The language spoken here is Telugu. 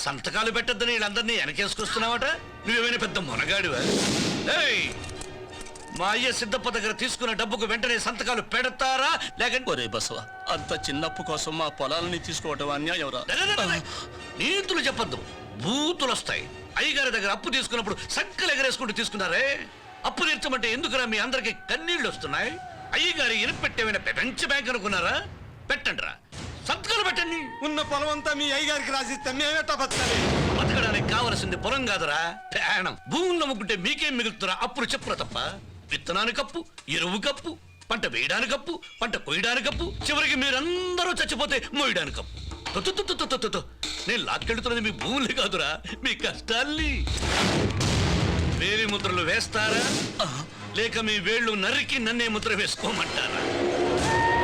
సంతకాలు పెట్టద్దని వీళ్ళందరినీ వెనకేసుకొస్తున్నావట. నువ్వేమైనా పెద్ద మునగాడివా? ఏయ్, మా అయ్య సిద్ధప్ప దగ్గర తీసుకున్న డబ్బుకు వెంటనే సంతకాలు పెడతారా లేకంటే? ఒరే బసవ, అంత చిన్నప్పు కోసం మా పొలాలని తీసుకోవటం అన్యాయం రా. నీతులు చెప్పద్దు, బూతులు వస్తాయి. అయ్యగారి దగ్గర అప్పు తీసుకున్నప్పుడు సంకలు ఎగరేసుకుంటూ తీసుకున్నారే. అప్పు తీర్చమంటే ఎందుకురా మీ అందరికి కన్నీళ్లు వస్తున్నాయి? అయ్యగారి ఇరుపెట్టేమైనా ప్రపంచ బ్యాంక్ అనుకున్నారా? పెట్టండి రా, సంతకాలు పెట్టండి. ఉన్న పొలం అంతా మీ అయ్యగారికి రాసిస్తే మేమేటా బతకాలి? బతకడానికి కావలసింది పొలం కాదురా, ప్రాణం. భూములు నమ్ముకుంటే మీకేం మిగులుతురా? అప్పులు చెప్పురా తప్ప. విత్తనానికి అప్పు, ఎరువు కప్పు, పంట వేయడానికి అప్పు, పంట కొయ్యడానికి అప్పు, చివరికి మీరందరూ చచ్చిపోతే మోయడానికి అప్పు. నేను లాక్కెళ్తున్నది మీ భూములే కాదురా, మీ కష్టాల్ని. వేలి ముద్రలు వేస్తారా లేక మీ వేళ్ళు నరికి నన్నే ముద్ర వేసుకోమంటారా?